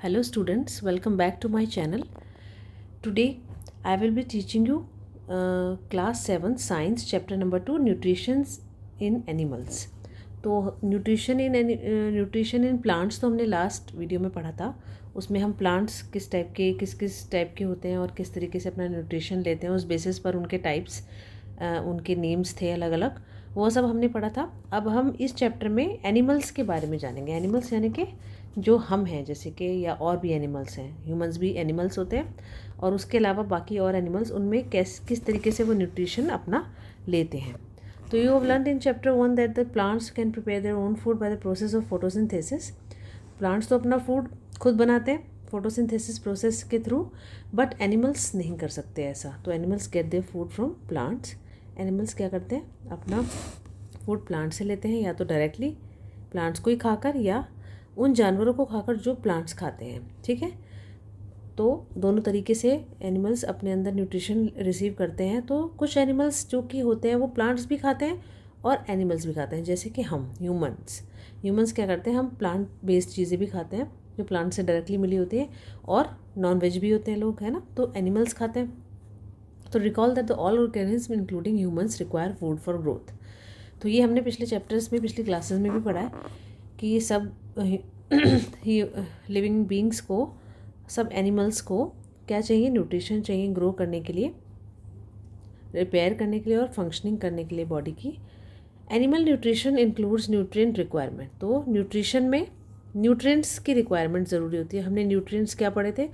Hello students, welcome back to my channel. Today I will be teaching you class 7 science chapter number 2 nutrition in animals. तो nutrition in plants तो हमने last video में पढ़ा था. उसमें हम plants किस टाइप के होते हैं और किस तरीके से अपना न्यूट्रिशन लेते हैं, उस बेसिस पर उनके टाइप्स उनके नेम्स थे अलग अलग, वो सब हमने पढ़ा था. अब हम इस चैप्टर में एनिमल्स के बारे में जानेंगे. एनिमल्स यानी कि जो हम हैं, जैसे कि या और भी एनिमल्स हैं, ह्यूमंस भी एनिमल्स होते हैं, और उसके अलावा बाकी और एनिमल्स, उनमें किस तरीके से वो न्यूट्रिशन अपना लेते हैं. तो you have learned in chapter 1 that the plants can prepare their own food by the process of photosynthesis. Plants तो अपना फूड खुद बनाते हैं फोटोसिंथेसिस प्रोसेस के थ्रू, बट एनिमल्स नहीं कर सकते ऐसा. तो animals gate their food from plants. Animals क्या करते हैं, अपना फूड प्लांट से लेते हैं, या तो डायरेक्टली प्लांट्स को ही खाकर या उन जानवरों को खाकर जो प्लांट्स खाते हैं. ठीक है, तो दोनों तरीके से एनिमल्स अपने अंदर न्यूट्रिशन रिसीव करते हैं. तो कुछ एनिमल्स जो कि होते हैं वो प्लांट्स भी खाते हैं और एनिमल्स भी खाते हैं, जैसे कि हम ह्यूमंस क्या करते हैं, हम प्लांट बेस्ड चीज़ें भी खाते हैं जो प्लांट से डायरेक्टली मिली होती है, और नॉन वेज भी होते हैं लोग, है ना. तो एनिमल्स खाते हैं. तो recall that the all organism including humans require food for growth. तो ये हमने पिछले चैप्टर्स में, पिछली क्लासेस में भी पढ़ा है कि ये सब लिविंग बींग्स को, सब एनिमल्स को क्या चाहिए, न्यूट्रिशन चाहिए ग्रो करने के लिए, रिपेयर करने के लिए और फंक्शनिंग करने के लिए बॉडी की. Animal nutrition includes nutrient requirement. तो न्यूट्रिशन में न्यूट्रिएंट्स की रिक्वायरमेंट ज़रूरी होती है. हमने न्यूट्रिएंट्स क्या पढ़े थे,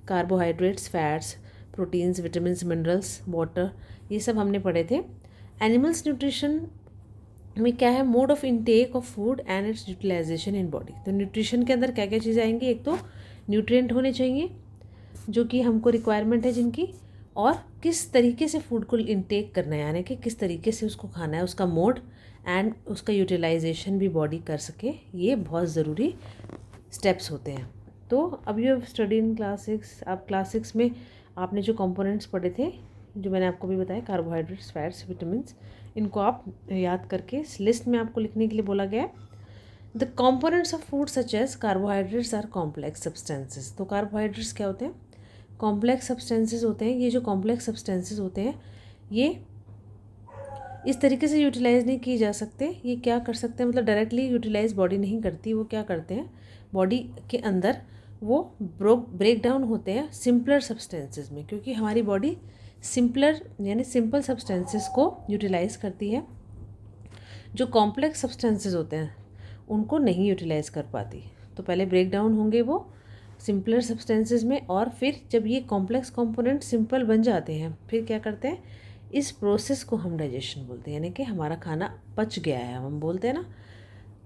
carbohydrates, fats, proteins, vitamin, minerals, water, ये सब हमने पढ़े थे. एनिमल्स न्यूट्रिशन में क्या है, mode of intake of food and its utilization in body. तो न्यूट्रिशन के अंदर क्या क्या चीज़ें आएंगी, एक तो न्यूट्रिएंट होने चाहिए जो कि हमको रिक्वायरमेंट है जिनकी, और किस तरीके से फूड को इनटेक करना है, यानी कि किस तरीके से उसको खाना है, उसका मोड एंड उसका यूटिलाइजेशन भी बॉडी कर सके. ये बहुत ज़रूरी स्टेप्स होते हैं. तो अब you have study in class 6. आप क्लास 6 में आपने जो कंपोनेंट्स पढ़े थे, जो मैंने आपको भी बताया, कार्बोहाइड्रेट्स, फैट्स, विटामिन, इनको आप याद करके इस लिस्ट में आपको लिखने के लिए बोला गया है. The components of food such as carbohydrates are complex substances. तो कार्बोहाइड्रेट्स क्या होते हैं, कॉम्प्लेक्स सब्सटेंसेस होते हैं. ये जो कॉम्प्लेक्स सब्सटेंसेस होते हैं, ये इस तरीके से यूटिलाइज नहीं किए जा सकते. ये क्या कर सकते हैं, मतलब डायरेक्टली यूटिलाइज बॉडी नहीं करती. वो क्या करते हैं, बॉडी के अंदर वो ब्रेक डाउन होते हैं सिंपलर सब्सटेंसेस में, क्योंकि हमारी बॉडी सिंपलर यानी सिंपल सब्सटेंसेस को यूटिलाइज करती है. जो कॉम्प्लेक्स सब्सटेंसेस होते हैं उनको नहीं यूटिलाइज कर पाती. तो पहले ब्रेक डाउन होंगे वो सिंपलर सब्सटेंसेस में, और फिर जब ये कॉम्प्लेक्स कंपोनेंट सिंपल बन जाते हैं, फिर क्या करते हैं, इस प्रोसेस को हम डाइजेशन बोलते हैं, यानी कि हमारा खाना पच गया है हम बोलते हैं ना.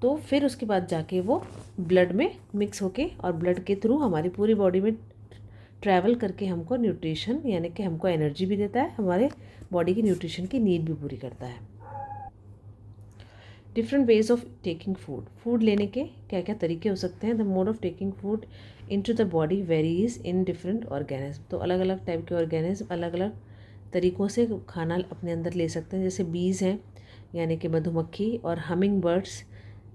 तो फिर उसके बाद जाके वो ब्लड में मिक्स होके और ब्लड के थ्रू हमारी पूरी बॉडी में ट्रैवल करके हमको न्यूट्रिशन यानी कि हमको एनर्जी भी देता है, हमारे बॉडी की न्यूट्रिशन की नीड भी पूरी करता है. Different ways of taking food लेने के क्या क्या तरीके हो सकते हैं. The mode of taking food into the body varies in different organism. तो अलग अलग टाइप के ऑर्गेनिज्म अलग अलग तरीक़ों से खाना अपने अंदर ले सकते हैं. जैसे बीज हैं, यानी कि मधुमक्खी, और हमिंग बर्ड्स,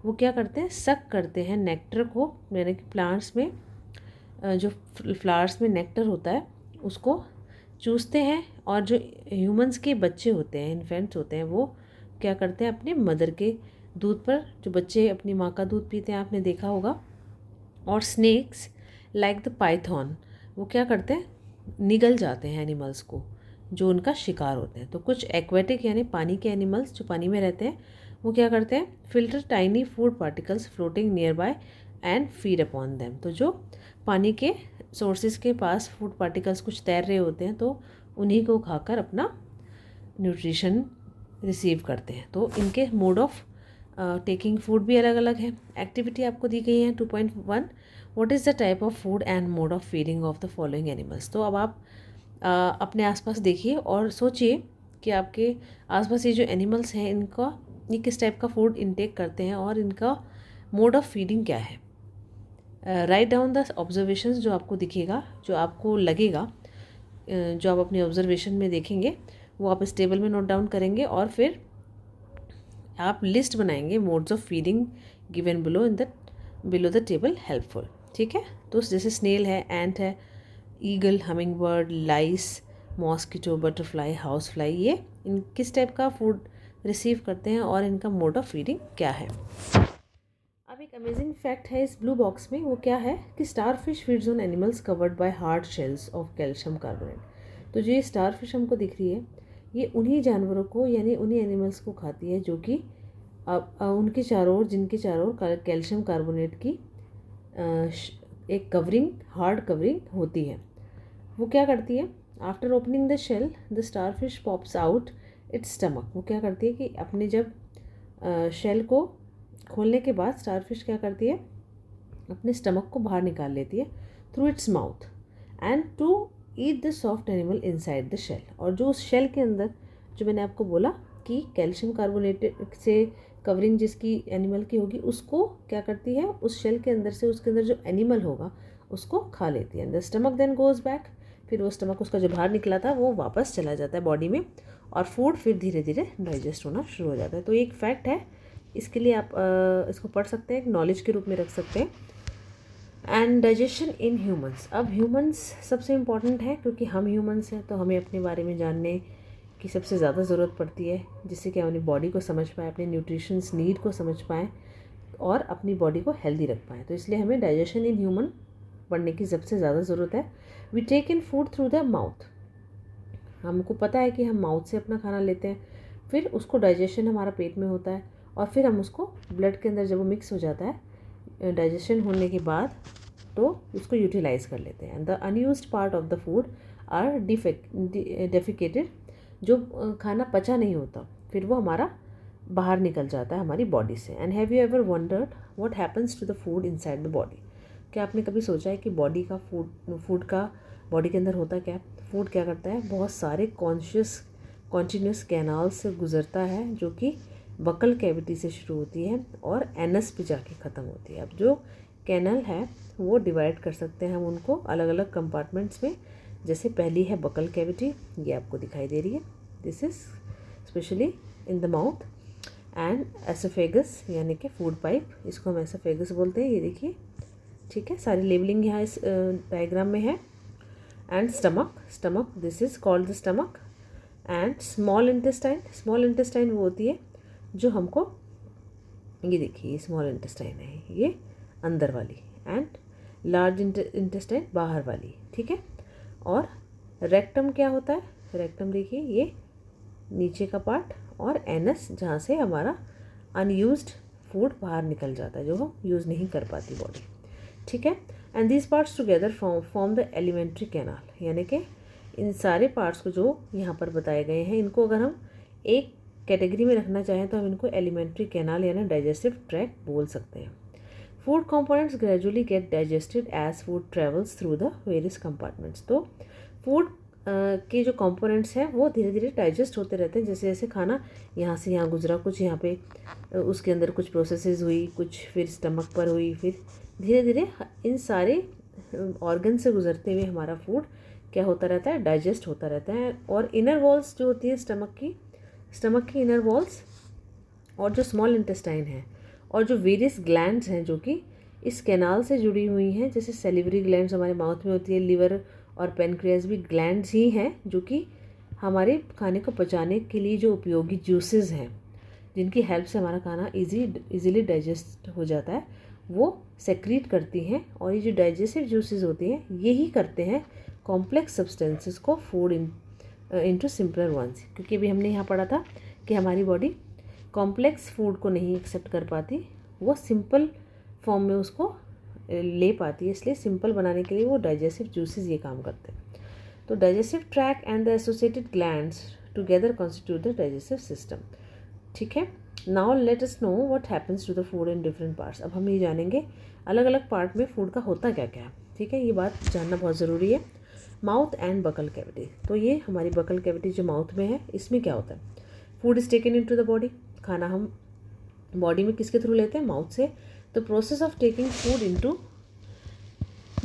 वो क्या करते हैं, सक करते हैं नेक्टर को, यानी कि प्लांट्स में जो फ्लावर्स में नेक्टर होता है उसको चूसते हैं. और जो ह्यूमंस के बच्चे होते हैं, इन्फेंट्स होते हैं, वो क्या करते हैं, अपने मदर के दूध पर, जो बच्चे अपनी माँ का दूध पीते हैं, आपने देखा होगा. और स्नेक्स लाइक द पाइथन, वो क्या करते हैं, निगल जाते हैं एनिमल्स को जो उनका शिकार होते हैं. तो कुछ एक्वेटिक यानी पानी के एनिमल्स जो पानी में रहते हैं, वो क्या करते हैं, filter tiny food particles floating near by and feed upon them. तो जो पानी के सोर्सेज के पास फूड पार्टिकल्स कुछ तैर रहे होते हैं, तो उन्हीं को खाकर अपना न्यूट्रिशन रिसीव करते हैं. तो इनके मोड ऑफ टेकिंग फूड भी अलग अलग है. एक्टिविटी आपको दी गई है 2.1. What is the type of food and mode of feeding of the following animals. तो अब आप अपने आसपास देखिए और सोचिए कि आपके आसपास ये जो एनिमल्स हैं, इनका ये किस टाइप का फूड इनटेक करते हैं और इनका मोड ऑफ फीडिंग क्या है. राइट डाउन द ऑब्जर्वेशंस, जो आपको दिखेगा, जो आपको लगेगा, जो आप अपने ऑब्जर्वेशन में देखेंगे, वो आप इस टेबल में नोट डाउन करेंगे, और फिर आप लिस्ट बनाएंगे modes of feeding given below the table helpful. ठीक है। तो जैसे स्नेल है, एंट है, ईगल, हमिंग बर्ड, लाइस, मॉस्किटो, बटरफ्लाई, हाउस फ्लाई, ये इन किस टाइप का फूड रिसीव करते हैं और इनका मोड ऑफ फीडिंग क्या है। अब एक अमेजिंग फैक्ट है इस ब्लू बॉक्स में, वो क्या है कि star fish feeds on animals covered by hard shells of calcium carbonate. तो जो ये स्टार फिश हमको दिख रही है, ये उन्हीं जानवरों को यानी उन्हीं एनिमल्स को खाती है जो कि उनके चारों ओर, जिनके चारों ओर कैल्शियम कार्बोनेट की एक कवरिंग, हार्ड कवरिंग होती है। वो क्या करती है, after opening the shell the starfish pops out its stomach. वो क्या करती है कि अपने जब शेल को खोलने के बाद स्टार फिश क्या करती है, अपने स्टमक को बाहर निकाल लेती है through its mouth and to eat the soft animal inside the shell. और जो उस शेल के अंदर, जो मैंने आपको बोला कि कैल्शियम कार्बोनेट से कवरिंग जिसकी एनिमल की होगी, उसको क्या करती है, उस शेल के अंदर से उसके अंदर जो एनिमल होगा उसको खा लेती है। The stomach then goes back, फिर वो स्टमक उसका जो बाहर निकला था वो वापस चला जाता है बॉडी में और फूड फिर धीरे धीरे डाइजेस्ट होना शुरू हो जाता है। तो ये एक फैक्ट है, इसके लिए आप इसको पढ़ सकते हैं, एक नॉलेज के रूप में रख सकते हैं। एंड डाइजेशन इन ह्यूमंस, अब ह्यूमंस सबसे इम्पॉर्टेंट है क्योंकि हम ह्यूमंस हैं, तो हमें अपने बारे में जानने की सबसे ज़्यादा ज़रूरत पड़ती है, जिससे कि हम अपनी बॉडी को समझ पाएँ, अपने न्यूट्रिशंस नीड को समझ पाएँ और अपनी बॉडी को हेल्दी रख पाएँ। तो इसलिए हमें डाइजेशन इन ह्यूमन पढ़ने की सबसे ज़्यादा ज़रूरत है। We take in food through the mouth, हमको पता है कि हम माउथ से अपना खाना लेते हैं, फिर उसको डाइजेशन हमारा पेट में होता है और फिर हम उसको ब्लड के अंदर जब वो मिक्स हो जाता है डाइजेशन होने के बाद, तो उसको यूटिलाइज कर लेते हैं। The unused part of the food are defecated, जो खाना पचा नहीं होता फिर वो हमारा बाहर निकल जाता है हमारी बॉडी से। And have you ever wondered what happens to the food inside the body, क्या आपने कभी सोचा है कि बॉडी का फूड का बॉडी के अंदर होता क्या है? फूड क्या करता है, बहुत सारे कॉन्टिन्यूस कैनाल से गुजरता है, जो कि बकल कैविटी से शुरू होती है और एनस पे जाके ख़त्म होती है। अब जो कैनल है वो डिवाइड कर सकते हैं हम उनको अलग अलग कंपार्टमेंट्स में। जैसे पहली है बकल कैविटी, ये आपको दिखाई दे रही है, this is specially in the mouth. And oesophagus यानी कि फूड पाइप, इसको हम एसोफेगस बोलते हैं, ये देखिए, ठीक है, सारी लेबलिंग यहाँ इस डायग्राम में है। And stomach, this is called the stomach. And small intestine वो होती है जो हमको, ये देखिए, ये स्मॉल इंटेस्टाइन है, ये अंदर वाली, एंड लार्ज इंटेस्टाइन बाहर वाली, ठीक है। और रेक्टम क्या होता है, रेक्टम देखिए, ये नीचे का पार्ट, और एनस जहाँ से हमारा अनयूज्ड फूड बाहर निकल जाता है, जो हम यूज़ नहीं कर पाती बॉडी, ठीक है। And these parts together form the elementary canal, यानी कि इन सारे पार्ट्स को जो यहाँ पर बताए गए हैं, इनको अगर हम एक कैटेगरी में रखना चाहें तो हम इनको एलिमेंट्री कैनाल यानी डाइजेस्टिव ट्रैक बोल सकते हैं। Food components gradually get digested as food travels through the various compartments. तो फूड के जो कंपोनेंट्स हैं वो धीरे धीरे डाइजेस्ट होते रहते हैं, जैसे जैसे खाना यहाँ से यहाँ गुजरा, कुछ यहाँ पे उसके अंदर कुछ प्रोसेसेस हुई, कुछ फिर स्टमक पर हुई, फिर धीरे धीरे इन सारे ऑर्गन से गुजरते हुए हमारा फूड क्या होता रहता है, डाइजेस्ट होता रहता है। और इनर वॉल्स जो होती है स्टमक की इनर वॉल्स, और जो स्मॉल इंटेस्टाइन है, और जो वेरियस ग्लैंड्स हैं जो कि इस कैनाल से जुड़ी हुई हैं, जैसे सेलिवरी ग्लैंड्स हमारे माउथ में होती है, लिवर और पेनक्रियास भी ग्लैंड्स ही हैं जो कि हमारे खाने को पचाने के लिए जो उपयोगी जूसेस हैं, जिनकी हेल्प से हमारा खाना इजीली डाइजेस्ट हो जाता है, वो सेक्रीट करती हैं। और ये जो डाइजेस्टिव जूसेस होती हैं यही करते हैं कॉम्प्लेक्स सब्सटेंसेस को फूड इनटू सिंपलर वंस। क्योंकि अभी हमने यहाँ पढ़ा था कि हमारी बॉडी कॉम्प्लेक्स फूड को नहीं एक्सेप्ट कर पाती, वो सिंपल फॉर्म में उसको ले पाती है, इसलिए सिंपल बनाने के लिए वो डाइजेस्टिव जूसेस ये काम करते हैं। तो digestive tract and the associated glands together constitute the digestive system, ठीक है। Now let us know what happens to the food in different parts. अब हम ये जानेंगे अलग अलग पार्ट में फूड का होता क्या क्या है, ठीक है, ये बात जानना बहुत ज़रूरी है। माउथ एंड बकल कैविटी, तो ये हमारी बकल कैविटी जो माउथ में है, इसमें क्या होता है, food is taken into the body, खाना हम बॉडी में किसके थ्रू लेते हैं, माउथ से। The process of taking food into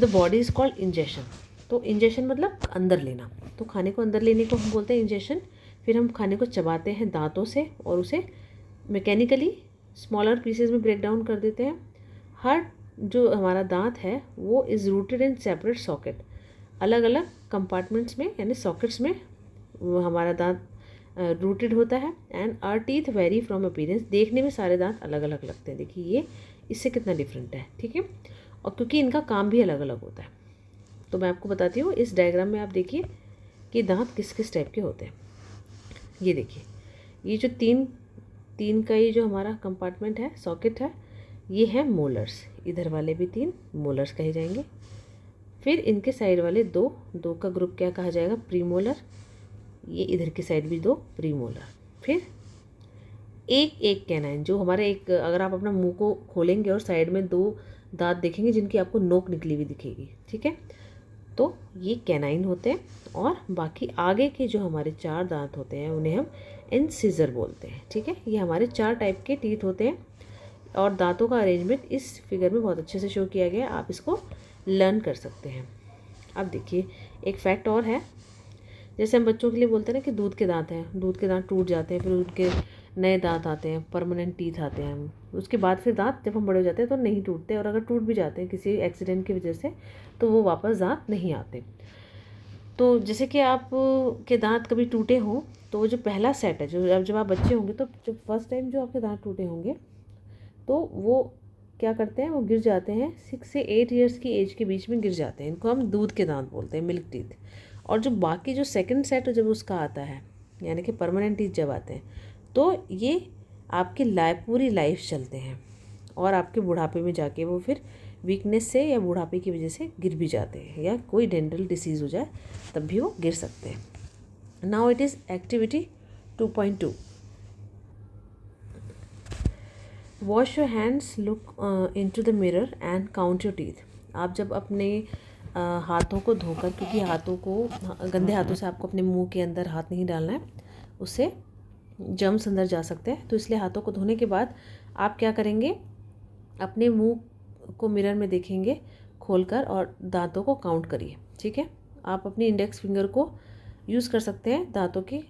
the body is called ingestion. तो इंजेशन मतलब अंदर लेना, तो खाने को अंदर लेने को हम बोलते हैं इंजेशन। फिर हम खाने को चबाते हैं दांतों से और उसे मैकेनिकली स्मॉलर पीसेज में ब्रेक डाउन कर देते हैं। हर जो हमारा दांत है वो is rooted in separate socket, अलग अलग कंपार्टमेंट्स में यानी सॉकेट्स में वो हमारा दांत रूटेड होता है। And are teeth very from appearance, देखने में सारे दांत अलग अलग लगते हैं। देखिए ये इससे कितना डिफरेंट है, ठीक है। और क्योंकि इनका काम भी अलग अलग होता है, तो मैं आपको बताती हूँ। इस डायग्राम में आप देखिए कि दांत किस किस टाइप के होते हैं। ये देखिए, ये जो तीन का ये जो हमारा कंपार्टमेंट है, सॉकेट है, ये है मोलर्स। इधर वाले भी 3 मोलर्स कहे जाएंगे। फिर इनके साइड वाले दो का ग्रुप क्या कहा जाएगा, प्रीमोलर। ये इधर की साइड भी 2 प्रीमोलर। फिर एक कैनाइन, जो हमारे एक, अगर आप अपना मुंह को खोलेंगे और साइड में 2 दांत देखेंगे जिनकी आपको नोक निकली हुई दिखेगी, ठीक है, तो ये कैनाइन होते हैं। और बाकी आगे के जो हमारे 4 दांत होते हैं उन्हें हम इंसिजर बोलते हैं, ठीक है। ये हमारे 4 टाइप के टीथ होते हैं और दांतों का अरेंजमेंट इस फिगर में बहुत अच्छे से शो किया गया है, आप इसको लर्न कर सकते हैं। अब देखिए एक फैक्ट और है, जैसे हम बच्चों के लिए बोलते हैं ना कि दूध के दांत हैं, दूध के दांत टूट जाते हैं, फिर उनके नए दांत आते हैं, परमानेंट टीथ आते हैं। उसके बाद फिर दांत जब हम बड़े हो जाते हैं तो नहीं टूटते, और अगर टूट भी जाते हैं किसी एक्सीडेंट की वजह से तो वो वापस दांत नहीं आते। तो जैसे कि आप के दांत कभी टूटे हों तो वो जो पहला सेट है, जो जब आप बच्चे होंगे तो जब फर्स्ट टाइम जो आपके दांत टूटे होंगे तो वो क्या करते हैं, वो गिर जाते हैं 6 से 8 ईयर्स की एज के बीच में गिर जाते हैं। इनको हम दूध के दांत बोलते हैं, मिल्क टीथ। और जो बाकी जो सेकंड सेट जब उसका आता है, यानी कि परमानेंट टीथ जब आते हैं, तो ये आपकी पूरी लाइफ चलते हैं और आपके बुढ़ापे में जाके वो फिर वीकनेस से या बुढ़ापे की वजह से गिर भी जाते हैं, या कोई डेंटल डिसीज़ हो जाए तब भी वो गिर सकते हैं। Now it is activity 2.2। Wash your hands, look into the mirror and count your teeth. आप जब अपने हाथों को धोकर, क्योंकि हाथों को गंदे हाथों से आपको अपने मुंह के अंदर हाथ नहीं डालना है, उससे जर्म्स अंदर जा सकते हैं, तो इसलिए हाथों को धोने के बाद आप क्या करेंगे, अपने मुंह को मिरर में देखेंगे खोलकर और दांतों को काउंट करिए, ठीक है। आप अपनी इंडेक्स फिंगर को यूज़ कर सकते हैं दांतों की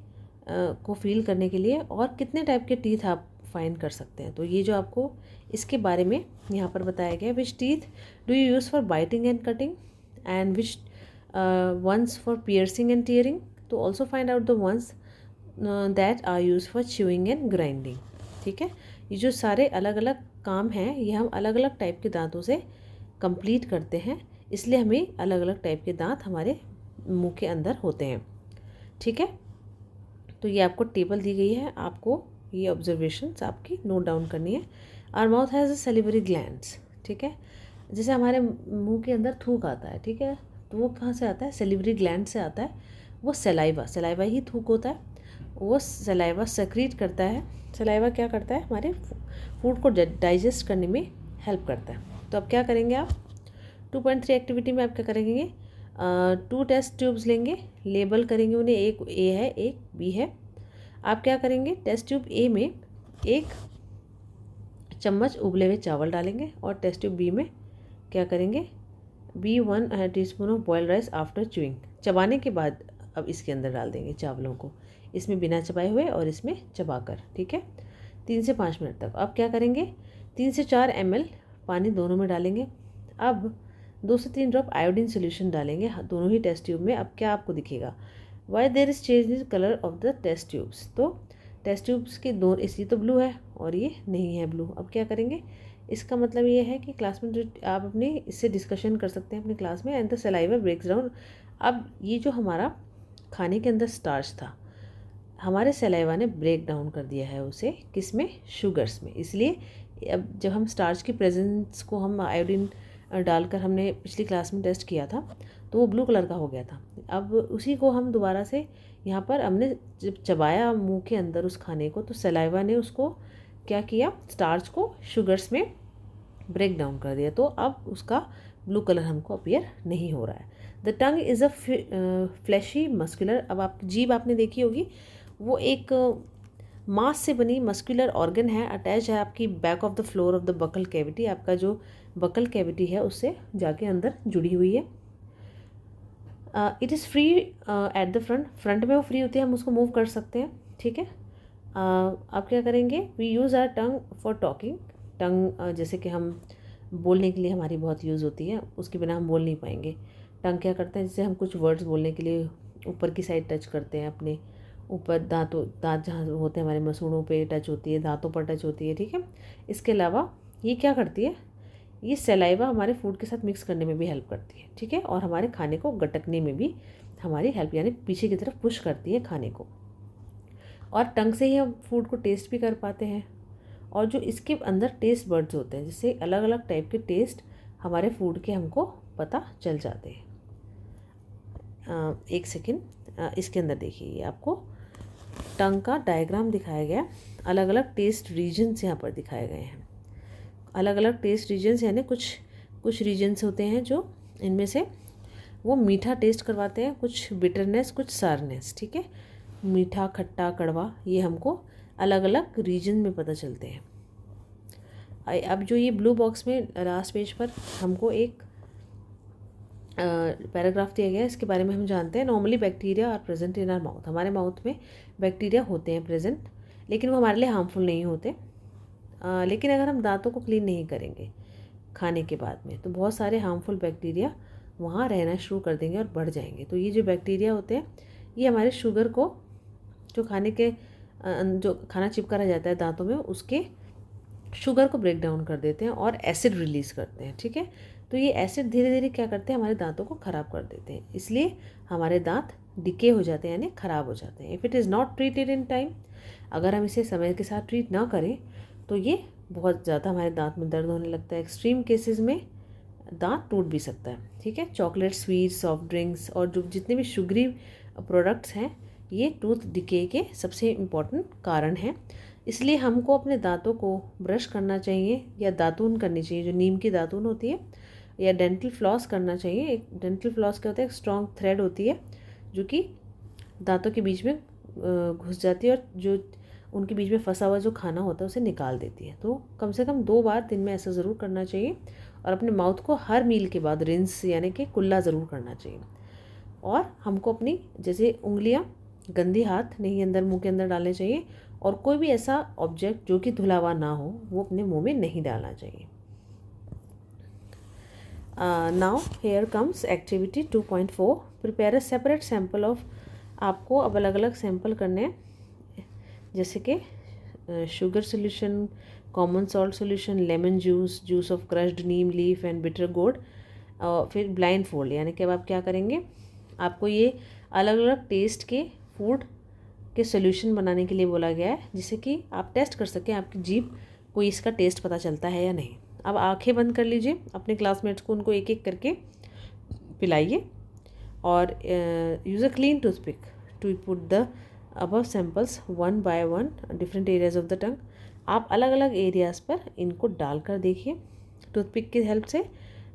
को फील करने के लिए, और कितने टाइप के टीथ आप फाइंड कर सकते हैं। तो ये जो आपको इसके बारे में यहाँ पर बताया गया, which teeth do you use for biting and cutting and which ones for piercing and tearing, तो also find out the ones that are use for chewing and grinding, ठीक है। ये जो सारे अलग अलग काम हैं ये हम अलग अलग टाइप के दांतों से कंप्लीट करते हैं, इसलिए हमें अलग अलग टाइप के दांत हमारे मुंह के अंदर होते हैं, ठीक है। तो ये आपको टेबल दी गई है, आपको ये ऑब्जर्वेशंस आपकी नोट डाउन करनी है। Our mouth has a salivary glands, ठीक है। जैसे हमारे मुंह के अंदर थूक आता है, ठीक है, तो वो कहाँ से आता है, सैलिवरी ग्लैंड से आता है। वो सलाइवा ही थूक होता है, वो सलाइवा सेक्रीट करता है। सलाइवा क्या करता है, हमारे फूड को डाइजेस्ट करने में हेल्प करता है। तो अब क्या करेंगे आप 2.3 एक्टिविटी में आप क्या करेंगे, 2 टेस्ट ट्यूब्स लेंगे, लेबल करेंगे उन्हें, एक ए है एक बी है। आप क्या करेंगे, टेस्ट ट्यूब ए में 1 चम्मच उबले हुए चावल डालेंगे, और टेस्ट ट्यूब बी में क्या करेंगे, B 1 teaspoon of boiled rice after chewing. चबाने के बाद अब इसके अंदर डाल देंगे चावलों को, इसमें बिना चबाए हुए और इसमें चबाकर, ठीक है, 3 से 5 मिनट तक। अब क्या करेंगे, 3 से 4 ml पानी दोनों में डालेंगे। अब 2 से 3 ड्रॉप आयोडीन सोल्यूशन डालेंगे दोनों ही टेस्ट ट्यूब में। अब क्या आपको दिखेगा, why there is change in colour of the test tubes, तो टेस्ट ट्यूब्स के दो, इसी तो ब्लू है और ये नहीं है ब्लू। अब क्या करेंगे, इसका मतलब ये है कि क्लास में जो आप अपने इससे डिस्कशन कर सकते हैं अपनी क्लास में, and the saliva breaks down. अब ये जो हमारा खाने के अंदर स्टार्च था, हमारे सलाइवा ने ब्रेक डाउन कर दिया है उसे, किस में, शुगर्स में। इसलिए अब जब हम स्टार्च की प्रेजेंस को हम आयोडीन डालकर हमने पिछली क्लास में टेस्ट किया था तो वो ब्लू कलर का हो गया था। अब उसी को हम दोबारा से यहाँ पर हमने जब चबाया मुंह के अंदर उस खाने को, तो सलाइवा ने उसको क्या किया, स्टार्च को शुगर्स में ब्रेक डाउन कर दिया, तो अब उसका ब्लू कलर हमको अपीयर नहीं हो रहा है। The tongue is a fleshy muscular, अब आप जीभ आपने देखी होगी, वो एक मांस से बनी मस्कुलर ऑर्गन है, अटैच है आपकी back of the floor of the buccal cavity, आपका जो बकल कैविटी है उससे जाके अंदर जुड़ी हुई है। It is free at the front में वो फ्री होती है, हम उसको मूव कर सकते हैं, ठीक है। अब क्या करेंगे, we use our tongue for talking. Tongue जैसे कि हम बोलने के लिए हमारी बहुत यूज़ होती है, उसके बिना हम बोल नहीं पाएंगे। टंग क्या करते हैं, जैसे हम कुछ वर्ड्स बोलने के लिए ऊपर की साइड टच करते हैं, अपने ऊपर दांत जहाँ होते हैं हमारे मसूड़ों पे टच होती है, दांतों पर टच होती है, ठीक है। इसके अलावा ये क्या करती है, ये सलाइवा हमारे फूड के साथ मिक्स करने में भी हेल्प करती है, ठीक है, और हमारे खाने को गटकने में भी हमारी हेल्प, यानी पीछे की तरफ पुश करती है खाने को। और टंग से ही हम फूड को टेस्ट भी कर पाते हैं। और जो इसके अंदर टेस्ट बर्ड्स होते हैं, जिससे अलग अलग टाइप के टेस्ट हमारे फूड के हमको पता चल जाते हैं। एक सेकेंड, इसके अंदर देखिए, ये आपको टंग का डायग्राम दिखाया गया, अलग अलग टेस्ट रीजन्स यहाँ पर दिखाए गए हैं। अलग अलग टेस्ट रीजन्स यानी कुछ रीजन्स होते हैं जो इनमें से वो मीठा टेस्ट करवाते हैं, कुछ बिटरनेस, कुछ सारनेस, ठीक है। मीठा, खट्टा, कड़वा, ये हमको अलग अलग रीजन में पता चलते हैं। अब जो ये ब्लू बॉक्स में लास्ट पेज पर हमको एक पैराग्राफ दिया गया है, इसके बारे में हम जानते हैं। Normally bacteria are present in our mouth, हमारे माउथ में बैक्टीरिया होते हैं प्रेजेंट, लेकिन वो हमारे लिए हार्मफुल नहीं होते। लेकिन अगर हम दांतों को क्लीन नहीं करेंगे खाने के बाद में, तो बहुत सारे हार्मफुल बैक्टीरिया वहाँ रहना शुरू कर देंगे और बढ़ जाएंगे। तो ये जो बैक्टीरिया होते हैं, ये हमारे शुगर को, जो खाने के जो खाना चिपका रह जाता है दांतों में, उसके शुगर को ब्रेक डाउन कर देते हैं और एसिड रिलीज़ करते हैं, ठीक है। तो ये एसिड धीरे धीरे क्या करते हैं, हमारे दांतों को ख़राब कर देते हैं, इसलिए हमारे दांत डिके हो जाते हैं, यानी ख़राब हो जाते हैं। If it is not treated in time, अगर हम इसे समय के साथ ट्रीट ना करें तो ये बहुत ज़्यादा हमारे दांत में दर्द होने लगता है। एक्सट्रीम केसेस में दांत टूट भी सकता है, ठीक है। चॉकलेट, स्वीट, सॉफ्ट ड्रिंक्स और जो जितने भी शुगरी प्रोडक्ट्स हैं, ये टूथ डिके के सबसे इम्पॉर्टेंट कारण हैं। इसलिए हमको अपने दांतों को ब्रश करना चाहिए या दातून करनी चाहिए, जो नीम की दातून होती है, या डेंटल फ्लॉस करना चाहिए। एक डेंटल फ्लॉस क्या होता है, एक स्ट्रॉन्ग थ्रेड होती है जो कि दांतों के बीच में घुस जाती है और जो उनके बीच में फंसा हुआ जो खाना होता है उसे निकाल देती है। तो कम से कम 2 बार दिन में ऐसा ज़रूर करना चाहिए। और अपने माउथ को हर मील के बाद रिंस यानी कि कुल्ला ज़रूर करना चाहिए। और हमको अपनी जैसे उंगलियां, गंदी हाथ नहीं अंदर मुंह के अंदर डालने चाहिए, और कोई भी ऐसा ऑब्जेक्ट जो कि धुला हुआ ना हो वो अपने मुंह में नहीं डालना चाहिए। Now here comes activity 2.4, prepare a separate sample of. आपको अब अलग अलग सैंपल करने हैं, जैसे कि sugar solution, common salt solution, lemon juice, juice of crushed Neem leaf and bitter gourd. फिर ब्लाइंड फोल्ड, यानी कि अब आप क्या करेंगे, आपको ये अलग अलग टेस्ट के फूड के सोल्यूशन बनाने के लिए बोला गया है, जिससे कि आप टेस्ट कर सकें आपकी जीभ को इसका टेस्ट पता चलता है या नहीं। अब आंखें बंद कर लीजिए, अपने क्लासमेट्स को उनको एक एक करके पिलाइए, और use a clean toothpick to put the above samples one by one different areas of the tongue. आप अलग अलग एरियाज़ पर इनको डालकर देखिए टूथपिक की हेल्प से,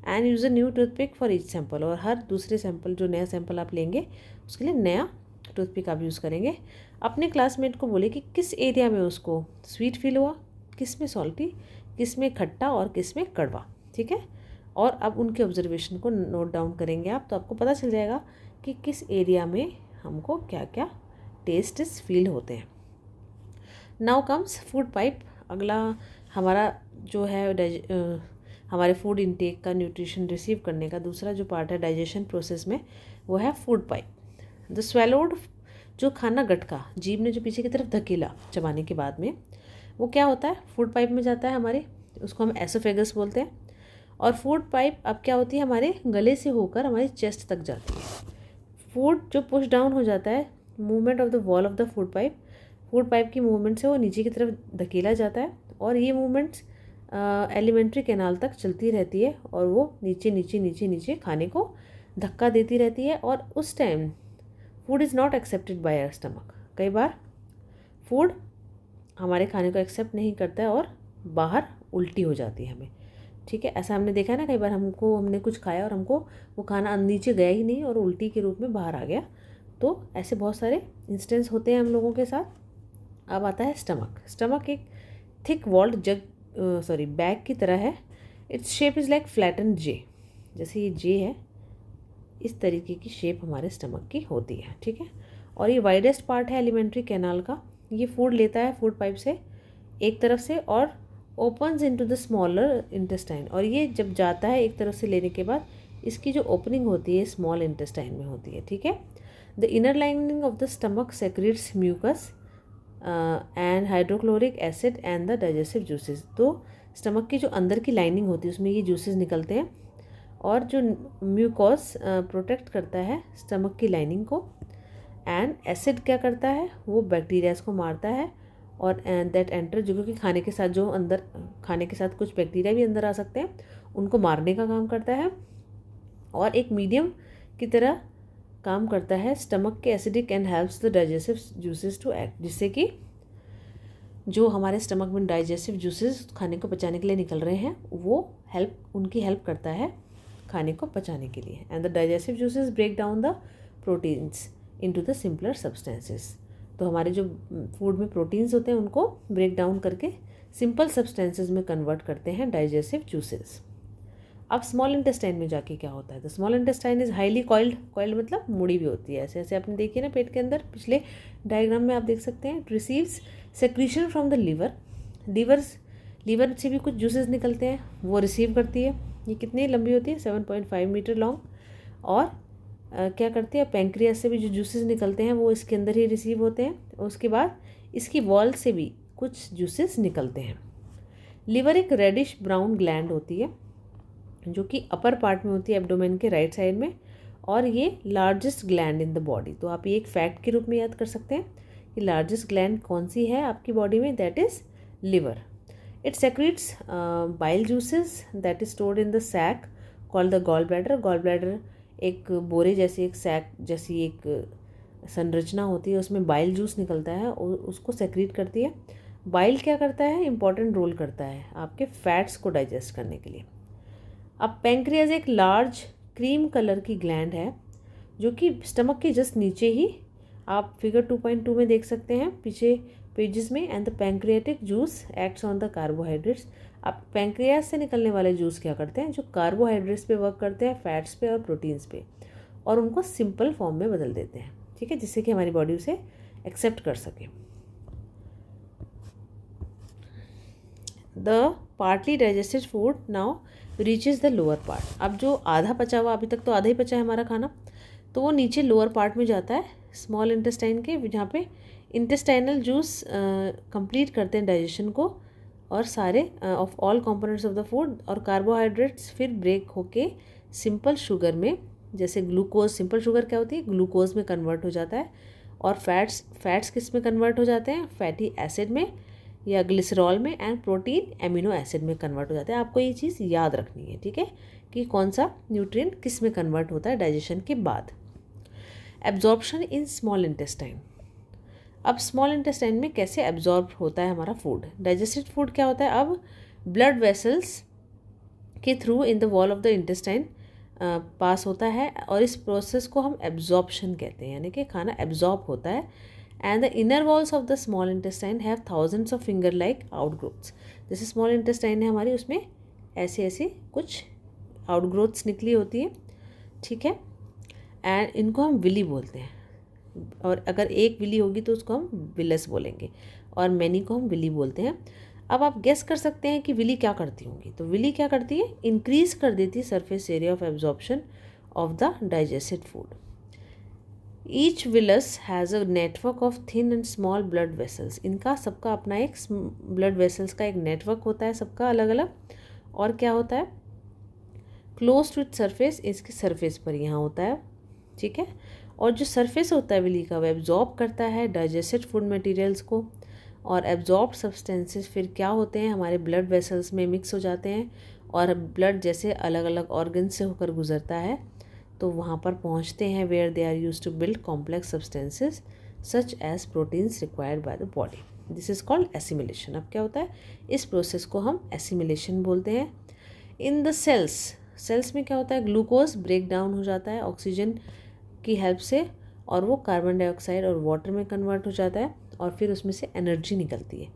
and use a new toothpick for each sample. और हर दूसरे सैम्पल, जो नया सैम्पल आप लेंगे, उसके लिए नया टूथपिक आप यूज़ करेंगे। अपने क्लासमेट को बोले कि किस एरिया में उसको स्वीट फील हुआ, किस में सॉल्टी, किस में खट्टा और किस में कड़वा, ठीक है। और अब उनके ऑब्जर्वेशन को नोट डाउन करेंगे आप, तो आपको पता चल जाएगा कि किस एरिया में हमको क्या क्या टेस्ट फील होते हैं। Now comes food pipe. अगला हमारा जो है हमारे फूड इनटेक का, न्यूट्रिशन रिसीव करने का दूसरा जो पार्ट है डाइजेशन प्रोसेस में, वो है फूड पाइप। द स्वेलोड, जो खाना गटका, जीभ ने जो पीछे की तरफ धकेला चबाने के बाद में, वो क्या होता है, फूड पाइप में जाता है हमारे, उसको हम एसोफेगस बोलते हैं। और फूड पाइप अब क्या होती है, हमारे गले से होकर हमारी चेस्ट तक जाती है। फूड जो पुश डाउन हो जाता है, movement of the wall of the food pipe की मूवमेंट से वो नीचे की तरफ धकेला जाता है, और ये मूवमेंट्स एलिमेंट्री कैनाल तक चलती रहती है, और वो नीचे नीचे नीचे नीचे खाने को धक्का देती रहती है। और उस time food is not accepted by our stomach. कई बार फूड हमारे खाने को एक्सेप्ट नहीं करता है और बाहर उल्टी हो जाती है हमें, ठीक है। ऐसा हमने देखा है ना, कई बार हमने कुछ खाया और हमको वो खाना नीचे गया ही नहीं और उल्टी के रूप में बाहर आ गया। तो ऐसे बहुत सारे इंस्टेंस होते हैं हम लोगों के साथ। अब आता है स्टमक एक थिक वॉल्ड बैग की तरह है। Its shape is like flatten J, जैसे ये जे है, इस तरीके की शेप हमारे स्टमक की होती है, ठीक है। और ये वाइडेस्ट पार्ट है एलिमेंट्री कैनाल का। ये फूड लेता है फूड पाइप से एक तरफ से और opens into the smaller intestine, और ये जब जाता है एक तरफ से लेने के बाद इसकी जो ओपनिंग होती है स्मॉल इंटेस्टाइन में होती है, ठीक है। The inner lining of the stomach secretes mucus and hydrochloric acid and the digestive juices. तो स्टमक की जो अंदर की लाइनिंग होती है उसमें ये जूसेस निकलते हैं, और जो म्यूकॉस प्रोटेक्ट करता है स्टमक की लाइनिंग को, एंड एसिड क्या करता है, वो बैक्टीरियाज को मारता है, और दैट एंटर, जो कि खाने के साथ जो अंदर खाने के साथ कुछ बैक्टीरिया भी अंदर आ सकते हैं उनको मारने का काम करता है, और एक मीडियम की तरह काम करता है स्टमक के acidic and helps the digestive juices to act, जिससे कि जो हमारे स्टमक में डाइजेस्टिव जूसेस खाने को पचाने के लिए निकल रहे हैं वो उनकी हेल्प करता है खाने को पचाने के लिए। And the digestive juices break down the proteins into the simpler substances. तो हमारे जो फूड में प्रोटीन्स होते हैं उनको ब्रेक डाउन करके सिंपल सब्सटेंसेस में कन्वर्ट करते हैं डाइजेस्टिव जूसेस। अब स्मॉल इंटेस्टाइन में जाके क्या होता है, तो small intestine is highly coiled, coiled मतलब मुड़ी भी होती है, ऐसे ऐसे आपने देखी है ना पेट के अंदर, पिछले डायग्राम में आप देख सकते हैं। It receives secretion from the liver, liver से भी कुछ जूसेस निकलते हैं वो रिसीव करती है। ये कितनी लंबी होती है, 7.5 मीटर लॉन्ग। और क्या करती है, पैंक्रियास से भी जो जूसेस निकलते हैं वो इसके अंदर ही रिसीव होते हैं। उसके बाद इसकी वॉल से भी कुछ जूसेस निकलते हैं। लीवर एक रेडिश ब्राउन ग्लैंड होती है जो कि अपर पार्ट में होती है एब्डोमेन के राइट साइड में, और ये largest gland in the body. तो आप ये एक फैक्ट के रूप में याद कर सकते हैं कि लार्जेस्ट ग्लैंड कौन सी है आपकी बॉडी में, that is liver. It secretes bile juices that is stored in the sac called the gall bladder. Gall bladder एक बोरे जैसे एक सैक जैसी एक संरचना होती है, उसमें बाइल जूस निकलता है और उसको सेक्रेट करती है। बाइल क्या करता है, इंपॉर्टेंट रोल करता है आपके फैट्स को डाइजेस्ट करने के लिए। अब पैंक्रियाज एक लार्ज क्रीम कलर की ग्लैंड है जो कि स्टमक के जस्ट नीचे ही, आप फिगर 2.2 में देख सकते हैं पीछे पेजेस में। And the pancreatic juice acts on the carbohydrates. अब पैंक्रियाज से निकलने वाले जूस क्या करते हैं, जो कार्बोहाइड्रेट्स पे वर्क करते हैं, फैट्स पे और प्रोटीन्स पे, और उनको सिंपल फॉर्म में बदल देते हैं, ठीक है, जिससे कि हमारी बॉडी उसे एक्सेप्ट कर सके। The partly digested food now reaches the lower part. अब जो आधा पचा हुआ, अभी तक तो आधा ही पचा है हमारा खाना, तो वो नीचे लोअर पार्ट में जाता है स्मॉल इंटेस्टाइन के, जहाँ पे इंटेस्टाइनल जूस कंप्लीट करते हैं डाइजेशन को और सारे of all components of the food, और कार्बोहाइड्रेट्स फिर ब्रेक होके सिंपल शुगर में, जैसे ग्लूकोज, सिंपल शुगर क्या होती है, ग्लूकोज में कन्वर्ट हो जाता है, और फैट्स किस में कन्वर्ट हो जाते हैं, फैटी एसिड में या ग्लिसरॉल में, एंड प्रोटीन एमिनो एसिड में कन्वर्ट हो जाता है। आपको ये चीज़ याद रखनी है, ठीक है, कि कौन सा न्यूट्रिएंट किस में कन्वर्ट होता है डाइजेशन के बाद। Absorption in small intestine. अब स्मॉल इंटेस्टाइन में कैसे एब्जॉर्ब होता है हमारा फूड, डाइजेस्टेड फूड क्या होता है, अब ब्लड वेसल्स के through in the wall of the intestine pass होता है, और इस प्रोसेस को हम एब्जॉर्प्शन कहते हैं, यानी कि खाना एब्जॉर्ब होता है। And the inner walls of the small intestine have thousands of finger like outgrowths. जैसे स्मॉल इंटेस्टाइन है हमारी, उसमें ऐसे ऐसे कुछ आउटग्रोथ्स निकली होती है, ठीक है, एंड इनको हम विली बोलते हैं, और अगर एक विली होगी तो उसको हम विलस बोलेंगे, और मैनी को हम विली बोलते हैं। अब आप गेस कर सकते हैं कि विली क्या करती होंगी, तो विली क्या करती है, इंक्रीज कर देती है surface area of absorption of the digested food. Each villous has a network of thin and small blood vessels. इनका सबका अपना एक ब्लड वेसल्स का एक नेटवर्क होता है, सबका अलग अलग, और क्या होता है, क्लोज टू इट सरफेस, इसके सरफेस पर यहाँ होता है, ठीक है, और जो सरफेस होता है विली का वो एब्जॉर्ब करता है डाइजेस्टेड फूड मटेरियल्स को, और एब्जॉर्ब सब्सटेंसेस फिर क्या होते हैं, हमारे ब्लड वेसल्स में मिक्स हो जाते हैं, और ब्लड जैसे अलग अलग ऑर्गन से होकर गुजरता है तो वहाँ पर पहुँचते हैं where they are used to build complex substances such as proteins required by the body. This is called assimilation. अब क्या होता है, इस प्रोसेस को हम एसिमिलेशन बोलते हैं। इन द सेल्स में क्या होता है, ग्लूकोज ब्रेक डाउन हो जाता है ऑक्सीजन की हेल्प से, और वो कार्बन डाइऑक्साइड और वाटर में कन्वर्ट हो जाता है, और फिर उसमें से एनर्जी निकलती है।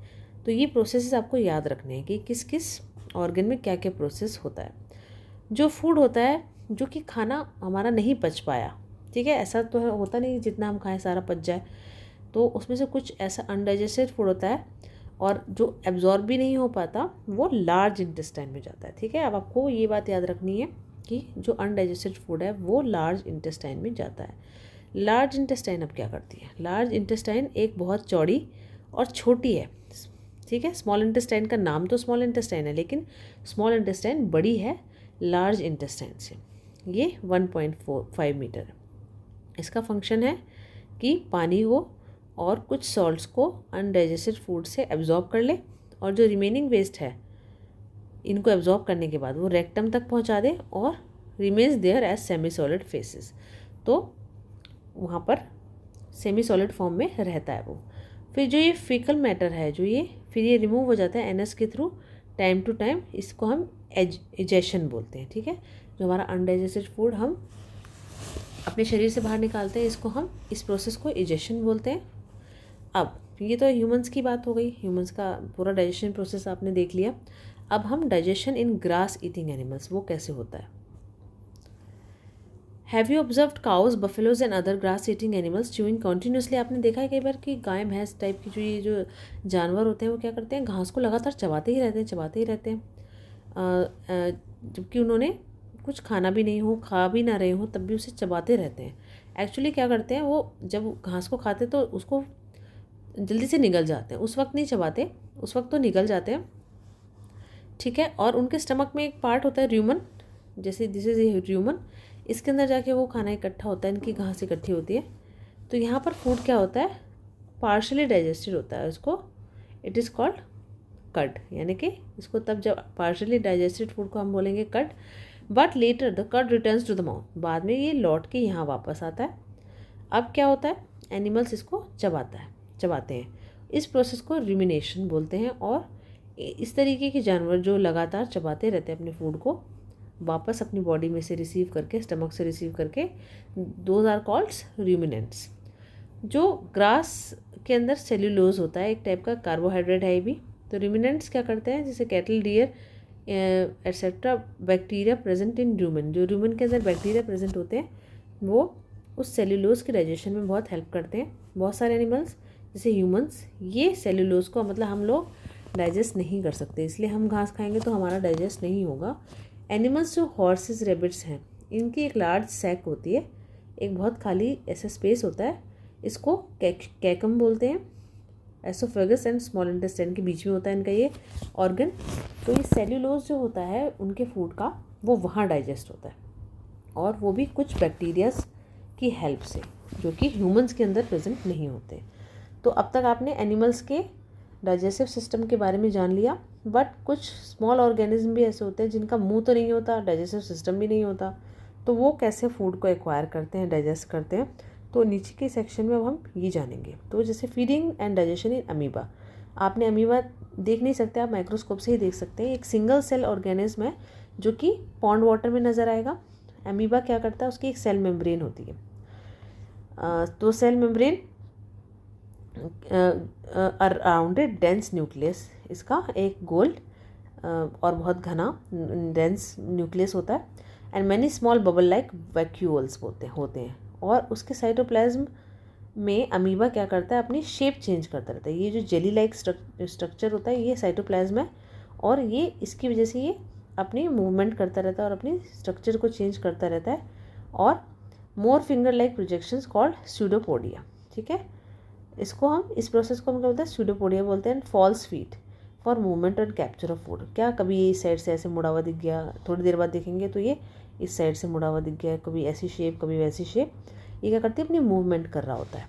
तो ये प्रोसेस आपको याद रखने हैं कि किस किस ऑर्गन में क्या क्या प्रोसेस होता है। जो फूड होता है जो कि खाना हमारा नहीं पच पाया, ठीक है, ऐसा तो होता नहीं जितना हम खाएं सारा पच जाए, तो उसमें से कुछ ऐसा अनडाइजेस्टेड फूड होता है, और जो एब्जॉर्ब भी नहीं हो पाता वो लार्ज इंटेस्टाइन में जाता है। ठीक है, अब आपको ये बात याद रखनी है कि जो अनडाइजेस्टेड फूड है वो लार्ज इंटेस्टाइन में जाता है। लार्ज इंटेस्टाइन अब क्या करती है? लार्ज इंटेस्टाइन एक बहुत चौड़ी और छोटी है। ठीक है, स्मॉल इंटेस्टाइन का नाम तो स्मॉल इंटेस्टाइन है, लेकिन स्मॉल इंटेस्टाइन बड़ी है लार्ज इंटेस्टाइन से। ये 1.45 मीटर है। इसका फंक्शन है कि पानी को और कुछ सॉल्ट्स को अनडाइजेस्टेड फूड से एब्जॉर्ब कर ले, और जो रिमेनिंग वेस्ट है इनको एब्जॉर्ब करने के बाद वो रेक्टम तक पहुंचा दे और remains there as semi solid faeces. तो वहाँ पर सेमी सॉलिड फॉर्म में रहता है वो। फिर जो ये फीकल मैटर है जो ये फिर ये रिमूव हो जाता है एनस के थ्रू टाइम टू टाइम। इसको हम इजेशन बोलते हैं। ठीक है, जो हमारा अनडाइजेस्टेड फूड हम अपने शरीर से बाहर निकालते हैं, इसको हम इस प्रोसेस को इजेशन बोलते हैं। अब ये तो ह्यूमंस की बात हो गई, ह्यूमंस का पूरा डाइजेशन प्रोसेस आपने देख लिया। अब हम digestion in grass eating animals, वो कैसे होता है। Have you observed cows, buffaloes and other grass eating animals chewing continuously? आपने देखा है कई बार कि गाय भैंस टाइप की जो जानवर होते हैं वो क्या करते हैं, घास को लगातार चबाते ही रहते हैं, चबाते ही रहते हैं, जबकि उन्होंने कुछ खाना भी नहीं हो, खा भी ना रहे हो, तब भी उसे चबाते रहते हैं। एक्चुअली क्या करते हैं, वो जब घास को खाते तो उसको जल्दी से निगल जाते हैं, उस वक्त नहीं चबाते, उस वक्त तो निगल जाते हैं। ठीक है, और उनके स्टमक में एक पार्ट होता है र्यूमन, जैसे दिस इज र्यूमन, इसके अंदर जाके वो खाना इकट्ठा होता है, इनकी घास इकट्ठी होती है। तो यहाँ पर फूड क्या होता है, पार्शली डाइजेस्टेड होता है, उसको इट इज़ कॉल्ड कड, यानी कि इसको तब जब पार्शली डाइजेस्टेड फूड को हम बोलेंगे कड। बट लेटर द कड रिटर्न्स टू द माउथ, बाद में ये लौट के यहाँ वापस आता है। अब क्या होता है, एनिमल्स इसको चबाते हैं। इस प्रोसेस को रिमिनेशन बोलते हैं। और इस तरीके के जानवर जो लगातार चबाते रहते हैं अपने फूड को वापस अपनी बॉडी में से रिसीव करके, स्टमक से रिसीव करके, दोज आर कॉल्ड्स रूमिनेंट्स। जो ग्रास के अंदर सेल्यूलोज होता है, एक टाइप का कार्बोहाइड्रेट है ये भी। तो रूमिनेंट्स क्या करते हैं, जैसे cattle, deer etcetera, bacteria present in rumen, जो रूमन के अंदर बैक्टीरिया प्रेजेंट होते हैं वो उस सेल्यूलोज के डाइजेशन में बहुत हेल्प करते हैं। बहुत सारे एनिमल्स जैसे ह्यूमंस ये सेल्यूलोज को मतलब हम लोग डाइजेस्ट नहीं कर सकते, इसलिए हम घास खाएंगे तो हमारा डाइजेस्ट नहीं होगा। एनिमल्स जो हॉर्सेस, रेबिट्स हैं, इनकी एक लार्ज सैक होती है, एक बहुत खाली ऐसा स्पेस होता है, इसको कैकम बोलते हैं। एसोफेगस एंड स्मॉल इंटेस्टाइन के बीच में होता है इनका ये ऑर्गन। तो ये सेल्यूलोज जो होता है उनके फूड का वो वहाँ डाइजेस्ट होता है, और वो भी कुछ बैक्टीरियाज की हेल्प से, जो कि ह्यूमंस के अंदर प्रेजेंट नहीं होते। तो अब तक आपने एनिमल्स के डाइजेस्टिव सिस्टम के बारे में जान लिया। बट कुछ स्मॉल ऑर्गेनिज्म भी ऐसे होते हैं जिनका मुंह तो नहीं होता, डाइजेस्टिव सिस्टम भी नहीं होता, तो वो कैसे फूड को एक्वायर करते हैं, डाइजेस्ट करते हैं, तो नीचे के सेक्शन में अब हम ये जानेंगे। तो जैसे feeding and digestion in amoeba, आपने अमीबा देख नहीं सकते, आप माइक्रोस्कोप से ही देख सकते हैं। एक सिंगल सेल ऑर्गेनिज्म है जो कि पॉन्ड वाटर में नज़र आएगा। अमीबा क्या करता है, उसकी एक सेल मेम्ब्रेन होती है। तो cell membrane arounded dense nucleus, इसका एक गोल और बहुत घना डेंस न्यूक्लियस होता है। And many small bubble like vacuoles होते हैं। और उसके साइटोप्लाज्म में अमीबा क्या करता है, अपनी शेप चेंज करता रहता है। ये जो जेली लाइक स्ट्रक्चर होता है ये साइटोप्लाज्म है, और ये इसकी वजह से ये अपनी मूवमेंट करता रहता है और अपनी स्ट्रक्चर को चेंज करता रहता है। और more finger like projections called pseudopodia. ठीक है, इसको हम इस प्रोसेस को हम क्या बोलते हैं, स्यूडोपोडिया बोलते हैं। False feet for movement and capture of food, क्या कभी ये इस साइड से ऐसे मुड़ा हुआ दिख गया, थोड़ी देर बाद देखेंगे तो ये इस साइड से मुड़ा हुआ दिख गया, कभी ऐसी शेप कभी वैसी शेप, ये क्या करती है, अपनी मूवमेंट कर रहा होता है।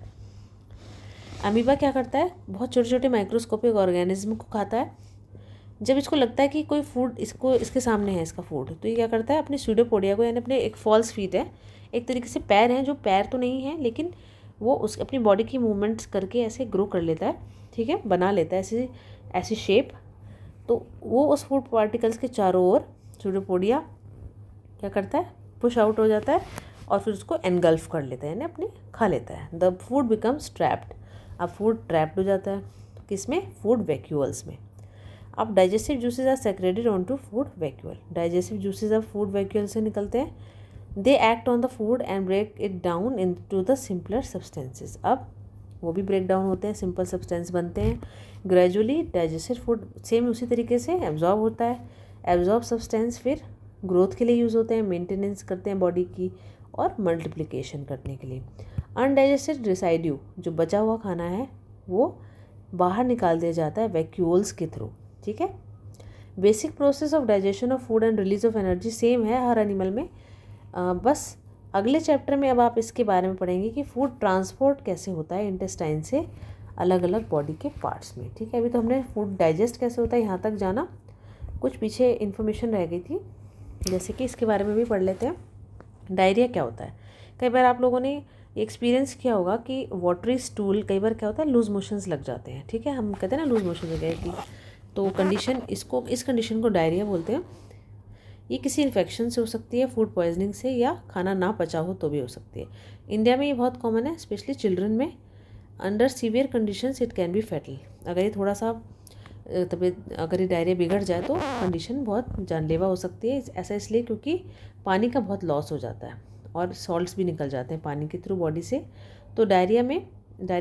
अमीबा क्या करता है, बहुत छोटे छोटे माइक्रोस्कोपिक ऑर्गेनिज्म को खाता है। जब इसको लगता है कि कोई फूड इसके सामने है, इसका फूड, तो ये क्या करता है, अपने स्यूडोपोडिया को, यानी अपने एक फॉल्स फीट है, एक तरीके से पैर हैं, जो पैर तो नहीं है लेकिन वो उस अपनी बॉडी की मूवमेंट्स करके ऐसे ग्रो कर लेता है। ठीक है, बना लेता है ऐसी शेप। तो वो उस फूड पार्टिकल्स के चारों ओर स्यूडोपोडिया क्या करता है, पुश आउट हो जाता है और फिर उसको एनगल्फ कर लेता है, यानी अपने खा लेता है। द फूड बिकम्स ट्रैप्ड, अब फूड ट्रैप्ड हो जाता है किसमें, फूड वैक्यूल्स में। अब digestive juices are secreted on to food vacuole, digestive juices अब फूड वैक्यूल से निकलते हैं। They act on the food and break it down in to the simpler substances. अब वो भी ब्रेक डाउन होते हैं, सिंपल सब्सटेंस बनते हैं। ग्रेजुअली डाइजेस्टेड फूड सेम उसी तरीके से एब्जॉर्ब होता है। एब्जॉर्ब सब्सटेंस फिर ग्रोथ के लिए यूज़ होते हैं, मेंटेनेंस करते हैं बॉडी की और मल्टीप्लिकेशन करने के लिए। अनडाइजेस्टेड रेसाइड्यू जो बचा हुआ खाना है वो बाहर निकाल दिया जाता है वैक्यूल्स के थ्रू। ठीक है, basic process of digestion of food and release of energy same है हर एनिमल में। बस अगले चैप्टर में अब आप इसके बारे में पढ़ेंगे कि फूड ट्रांसपोर्ट कैसे होता है इंटेस्टाइन से अलग अलग बॉडी के पार्ट्स में। ठीक है, अभी तो हमने फूड डाइजेस्ट कैसे होता है यहाँ तक जाना, कुछ पीछे इन्फॉर्मेशन रह गई थी, जैसे कि इसके बारे में भी पढ़ लेते हैं। डायरिया क्या होता है? कई बार आप लोगों ने एक्सपीरियंस किया होगा कि वाटरी स्टूल, कई बार क्या होता है लूज मोशंस लग जाते हैं। ठीक है, हम कहते हैं ना लूज मोशन हो गए थी, तो कंडीशन इस कंडीशन को डायरिया बोलते हैं। ये किसी इन्फेक्शन से हो सकती है, फूड पॉइजनिंग से, या खाना ना पचा हो तो भी हो सकती है। इंडिया में ये बहुत कॉमन है, स्पेशली चिल्ड्रन में। Under severe conditions it can be fatal. अगर ये थोड़ा सा तबीयत, अगर ये डायरिया बिगड़ जाए तो कंडीशन बहुत जानलेवा हो सकती है। ऐसा इसलिए क्योंकि पानी का बहुत लॉस हो जाता है और सॉल्ट्स भी निकल जाते हैं पानी के थ्रू बॉडी से। तो डायरिया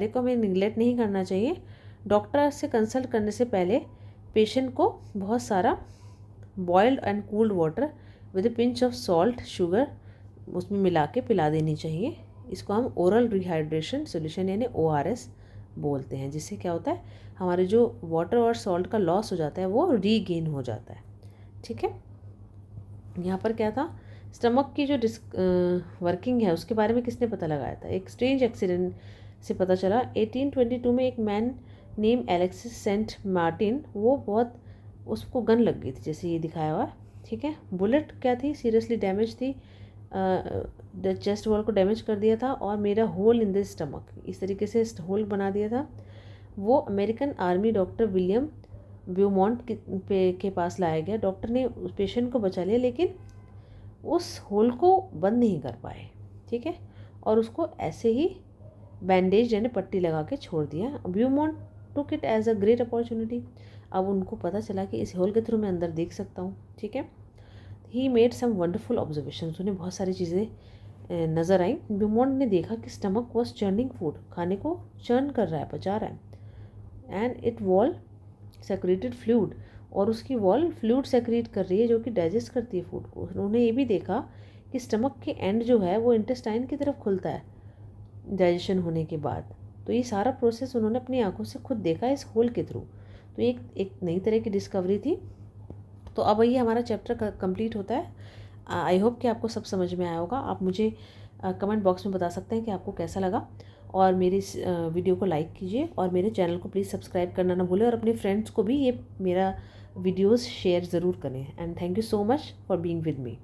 को हमें निगलेक्ट नहीं करना चाहिए। डॉक्टर से कंसल्ट करने से पहले पेशेंट को बहुत सारा boiled and cooled water with A pinch of salt, sugar उसमें मिला के पिला देनी चाहिए। इसको हम ओरल रिहाइड्रेशन सोल्यूशन यानी ORS बोलते हैं, जिससे क्या होता है हमारे जो वाटर और सॉल्ट का लॉस हो जाता है वो रीगेन हो जाता है। ठीक है, यहाँ पर क्या था, स्टमक की जो वर्किंग है उसके बारे में किसने पता लगाया था? एक स्ट्रेंज एक्सीडेंट से पता चला। 1822 में एक man name Alexis Saint Martin, वो बहुत, उसको गन लग गई थी जैसे ये दिखाया हुआ। ठीक है, बुलेट क्या थी, सीरियसली डैमेज थी, चेस्ट वॉल को डैमेज कर दिया था और मेरा होल इन द स्टमक, इस तरीके से होल बना दिया था। वो अमेरिकन आर्मी डॉक्टर विलियम ब्यूमॉन्ट के पास लाया गया। डॉक्टर ने उस पेशेंट को बचा लिया लेकिन उस होल को बंद नहीं कर पाए। ठीक है, और उसको ऐसे ही बैंडेज यानी पट्टी लगा के छोड़ दिया। Beaumont took it as a great opportunity. अब उनको पता चला कि इस होल के थ्रू मैं अंदर देख सकता हूँ। ठीक है, he made some wonderful observation, उन्हें बहुत सारी चीज़ें नज़र आई। ब्यूमॉन्ट ने देखा कि स्टमक वॉज चर्निंग फूड, खाने को चर्न कर रहा है, पचा रहा है। And it wall secreted fluid, और उसकी वॉल फ्लूइड सेक्रेट कर रही है जो कि डाइजेस्ट करती है फूड को। उन्होंने ये भी देखा कि स्टमक के एंड जो है वो इंटेस्टाइन की तरफ खुलता है डाइजेशन होने के बाद। तो ये सारा प्रोसेस उन्होंने अपनी आंखों से खुद देखा इस होल के थ्रू। तो एक नई तरह की डिस्कवरी थी। तो अब ये हमारा चैप्टर कंप्लीट होता है। आई होप कि आपको सब समझ में आया होगा। आप मुझे कमेंट बॉक्स में बता सकते हैं कि आपको कैसा लगा, और मेरी इस वीडियो को लाइक कीजिए और मेरे चैनल को प्लीज़ सब्सक्राइब करना ना भूलें, और अपने फ्रेंड्स को भी ये मेरा वीडियोस शेयर ज़रूर करें। And thank you so much for being with me.